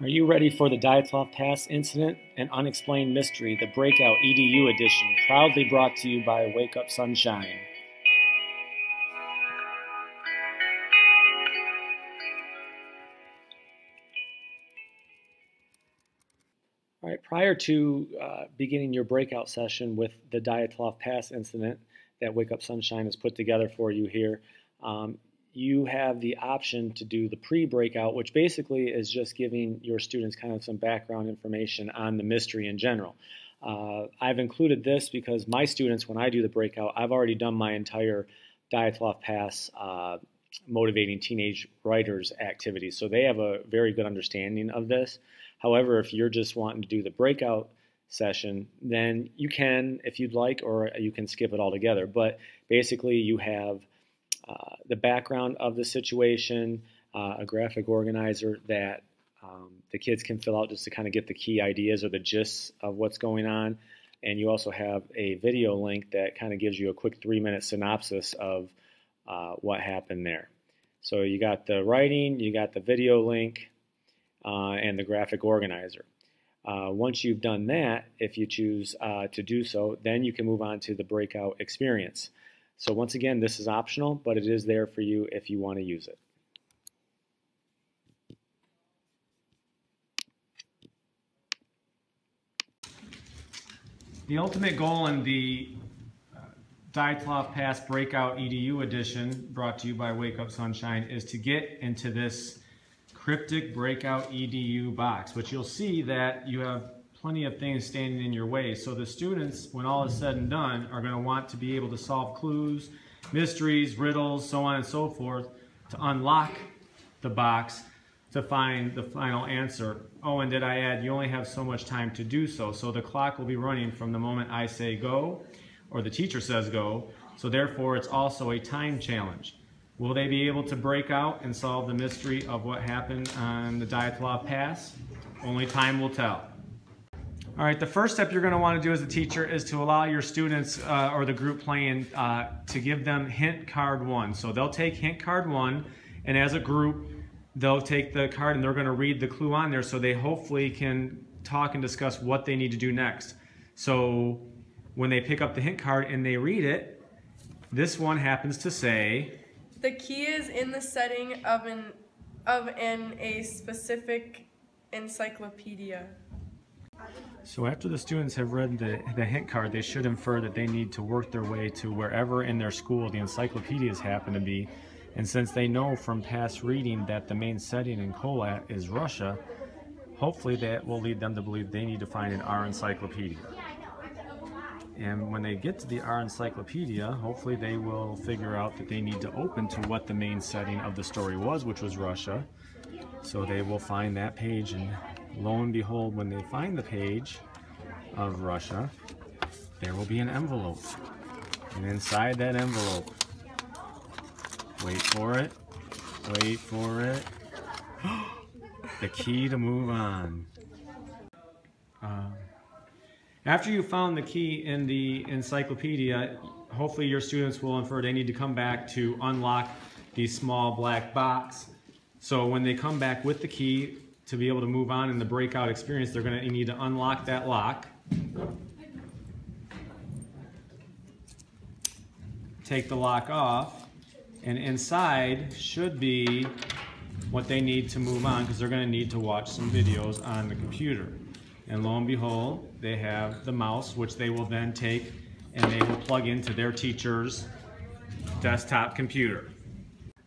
Are you ready for the Dyatlov Pass Incident, an Unexplained Mystery, the Breakout EDU edition, proudly brought to you by Wake Up Sunshine? All right, prior to beginning your breakout session with the Dyatlov Pass Incident that Wake Up Sunshine has put together for you here, you have the option to do the pre-breakout, which basically is just giving your students kind of some background information on the mystery in general. I've included this because my students, when I do the breakout, I've already done my entire Dyatlov Pass Motivating Teenage Writers activity, so they have a very good understanding of this. However, if you're just wanting to do the breakout session, then you can, if you'd like, or you can skip it altogether. But basically, you have the background of the situation, a graphic organizer that the kids can fill out just to kind of get the key ideas or the gist of what's going on. And you also have a video link that kind of gives you a quick 3-minute synopsis of what happened there. So you got the writing, you got the video link, and the graphic organizer. Once you've done that, if you choose to do so, then you can move on to the breakout experience. So once again, this is optional, but it is there for you if you want to use it. The ultimate goal in the Dyatlov Pass Breakout EDU edition, brought to you by Wake Up Sunshine, is to get into this cryptic Breakout EDU box, which you'll see that you have plenty of things standing in your way. So the students, when all is said and done, are going to want to be able to solve clues, mysteries, riddles, so on and so forth, to unlock the box to find the final answer. Oh, and did I add, you only have so much time to do so. So the clock will be running from the moment I say go, or the teacher says go. So therefore, it's also a time challenge. Will they be able to break out and solve the mystery of what happened on the Dyatlov Pass? Only time will tell. All right, the first step you're going to want to do as a teacher is to allow your students or the group playing to give them hint card 1. So they'll take hint card 1, and as a group, they'll take the card and they're going to read the clue on there so they hopefully can talk and discuss what they need to do next. So when they pick up the hint card and they read it, this one happens to say, the key is in the setting of a specific encyclopedia. So after the students have read the hint card, they should infer that they need to work their way to wherever in their school the encyclopedias happen to be. And since they know from past reading that the main setting in Kolat is Russia, hopefully that will lead them to believe they need to find an R encyclopedia. And when they get to the R encyclopedia, hopefully they will figure out that they need to open to what the main setting of the story was, which was Russia. So they will find that page, and lo and behold, when they find the page of Russia, there will be an envelope. And inside that envelope, wait for it, the key to move on. After you found the key in the encyclopedia, hopefully your students will infer they need to come back to unlock the small black box. So when they come back with the key to be able to move on in the breakout experience, they're going to need to unlock that lock, take the lock off, and inside should be what they need to move on, because they're going to need to watch some videos on the computer. And lo and behold, they have the mouse, which they will then take and they will plug into their teacher's desktop computer.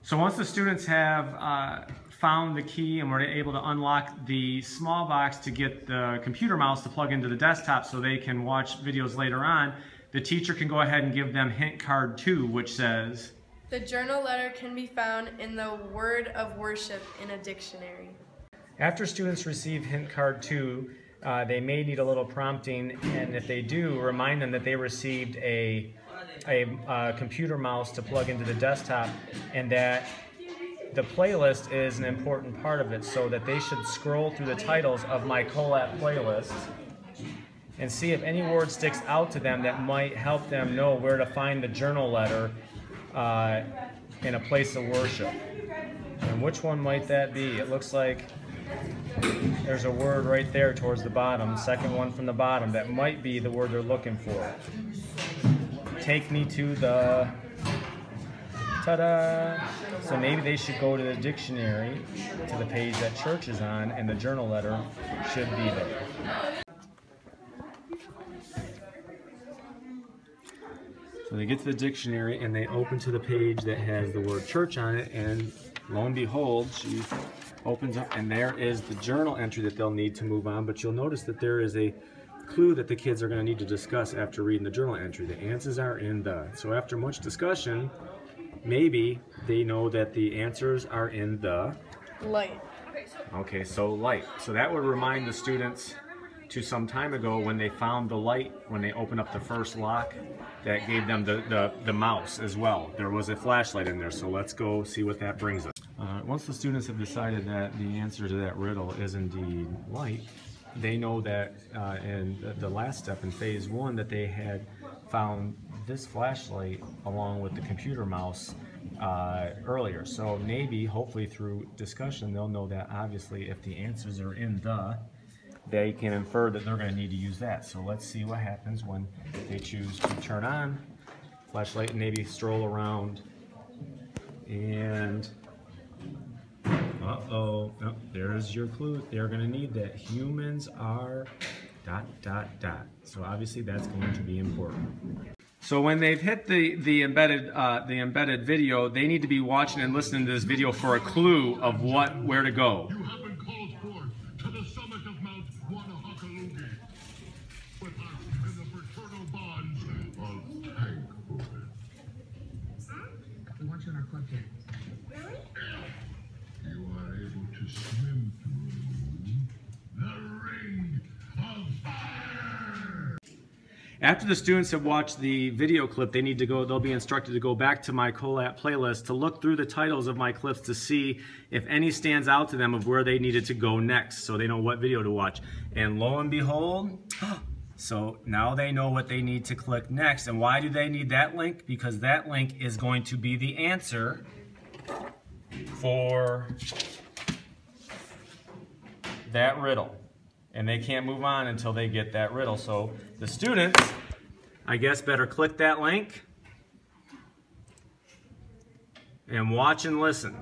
So once the students have found the key and were able to unlock the small box to get the computer mouse to plug into the desktop so they can watch videos later on, the teacher can go ahead and give them hint card 2, which says, the journal letter can be found in the word of worship in a dictionary. After students receive hint card 2, they may need a little prompting, and if they do, remind them that they received a computer mouse to plug into the desktop, and that the playlist is an important part of it, so that they should scroll through the titles of my Kolat playlist and see if any word sticks out to them that might help them know where to find the journal letter in a place of worship. And which one might that be? It looks like there's a word right there towards the bottom, second one from the bottom, that might be the word they're looking for. Take me to the, ta-da! So maybe they should go to the dictionary, to the page that church is on, and the journal letter should be there. So they get to the dictionary and they open to the page that has the word church on it, and lo and behold, she opens up and there is the journal entry that they'll need to move on. But you'll notice that there is a clue that the kids are going to need to discuss after reading the journal entry. The answers are in the. So after much discussion, maybe they know that the answers are in the light. Okay, so light. So that would remind the students to some time ago when they found the light, when they opened up the first lock, that gave them the mouse as well. There was a flashlight in there, so let's go see what that brings us. Once the students have decided that the answer to that riddle is indeed light, they know that in the last step in phase 1 that they had found this flashlight along with the computer mouse earlier. So maybe, hopefully through discussion, they'll know that obviously if the answers are in the, they can infer that they're going to need to use that. So let's see what happens when they choose to turn on flashlight and maybe stroll around. And oh, there's your clue. They're going to need that. Humans are ... So obviously that's going to be important. So when they've hit the embedded video, they need to be watching and listening to this video for a clue of where to go. You have been called forth to the summit of Mount Wanahakalugi with us in the fraternal bonds of thankfulness. We want you in our club game. Really? You are able to swim through the ring of fire. After the students have watched the video clip, they'll be instructed to go back to my Colap playlist to look through the titles of my clips to see if any stands out to them of where they needed to go next, so they know what video to watch. And lo and behold, so now they know what they need to click next. And why do they need that link? Because that link is going to be the answer for that riddle. And they can't move on until they get that riddle. So the students, I guess, better click that link and watch and listen.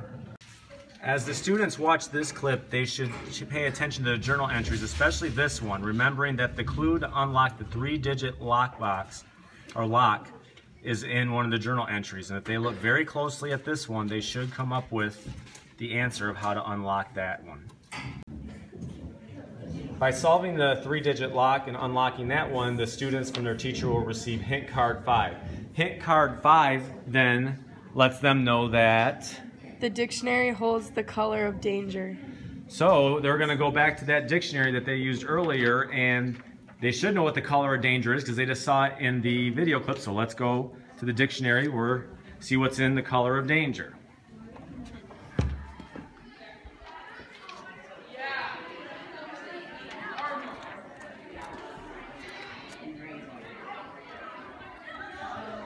As the students watch this clip, they should pay attention to the journal entries, especially this one, remembering that the clue to unlock the 3-digit lock is in one of the journal entries. And if they look very closely at this one, they should come up with the answer of how to unlock that one. By solving the 3-digit lock and unlocking that one, the students from their teacher will receive hint card 5. Hint card 5 then lets them know that The dictionary holds the color of danger. So they're going to go back to that dictionary that they used earlier, and they should know what the color of danger is because they just saw it in the video clip. So let's go to the dictionary where see what's in the color of danger.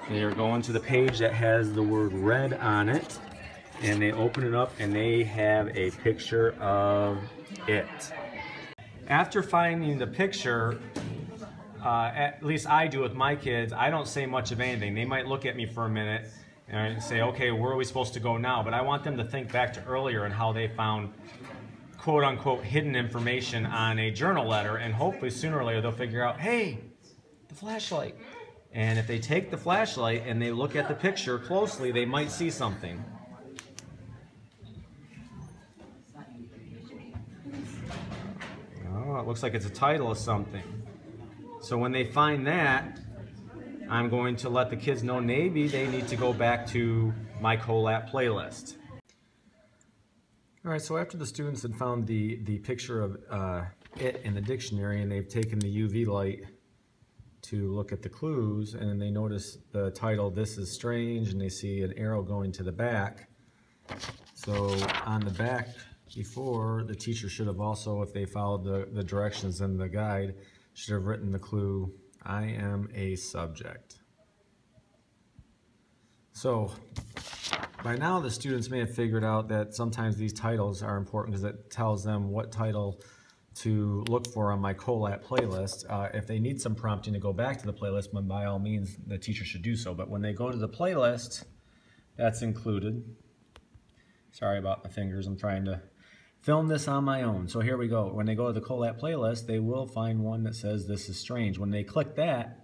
They are going to the page that has the word red on it, and they open it up and they have a picture of it. After finding the picture, at least I do with my kids, I don't say much of anything. They might look at me for a minute and say, okay, where are we supposed to go now? But I want them to think back to earlier and how they found quote-unquote hidden information on a journal letter, and hopefully sooner or later they'll figure out, hey, the flashlight. And if they take the flashlight and they look at the picture closely, they might see something. Oh, it looks like it's a title of something. So when they find that, I'm going to let the kids know maybe they need to go back to my Colap playlist. All right, so after the students had found the picture of it in the dictionary and they've taken the UV light to look at the clues, and they notice the title, This is Strange, and they see an arrow going to the back. So on the back before, the teacher should have also, if they followed the directions in the guide, should have written the clue, I am a subject. So By now, the students may have figured out that sometimes these titles are important because it tells them what title to look for on my COLAT playlist. If they need some prompting to go back to the playlist, then by all means, the teacher should do so. But when they go to the playlist, that's included. Sorry about my fingers. I'm trying to film this on my own. So here we go. When they go to the COLAT playlist, they will find one that says "This is Strange." When they click that,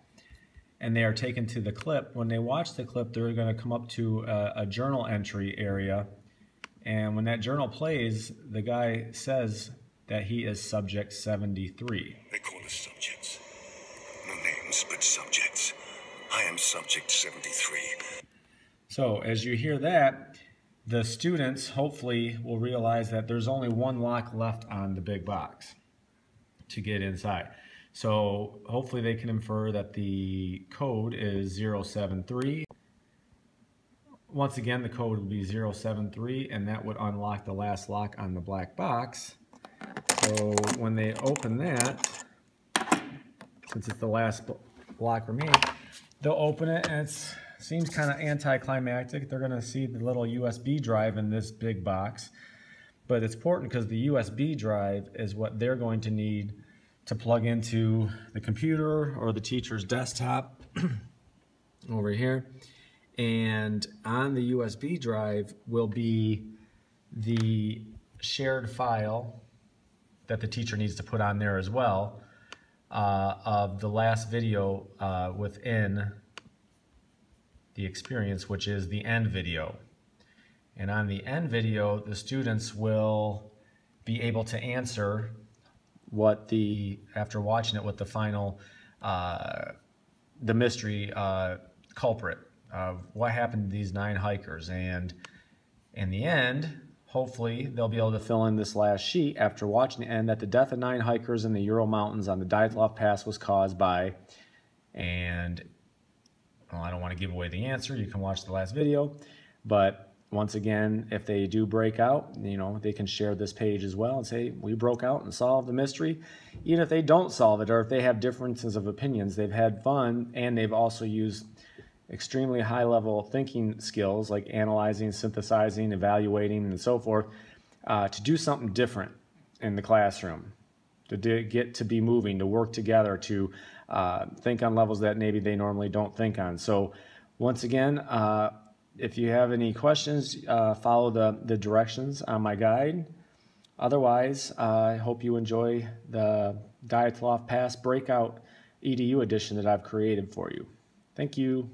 and they are taken to the clip, when they watch the clip, they're going to come up to a journal entry area. And when that journal plays, the guy says that he is subject 73. They call us subjects. No names, but subjects. I am subject 73. So as you hear that, the students hopefully will realize that there's only one lock left on the big box to get inside. So hopefully they can infer that the code is 073. Once again, the code would be 073, and that would unlock the last lock on the black box. So when they open that, since it's the last block remaining, they'll open it, and it seems kind of anticlimactic. They're going to see the little USB drive in this big box. But it's important because the USB drive is what they're going to need to plug into the computer or the teacher's desktop over here. And on the USB drive will be the shared file that the teacher needs to put on there as well of the last video within the experience, which is the end video. And on the end video, the students will be able to answer what after watching it, what the final, the mystery culprit of what happened to these 9 hikers. And in the end, hopefully they'll be able to fill in this last sheet after watching the end that the death of 9 hikers in the Ural Mountains on the Dyatlov Pass was caused by, and well, I don't want to give away the answer. You can watch the last video, but once again, if they do break out, you know, they can share this page as well and say, we broke out and solved the mystery. Even if they don't solve it, or if they have differences of opinions, they've had fun, and they've also used extremely high-level thinking skills like analyzing, synthesizing, evaluating, and so forth to do something different in the classroom, to get to be moving, to work together, to think on levels that maybe they normally don't think on. So once again, if you have any questions, follow the directions on my guide. Otherwise, I hope you enjoy the Dyatlov Pass Breakout EDU edition that I've created for you. Thank you.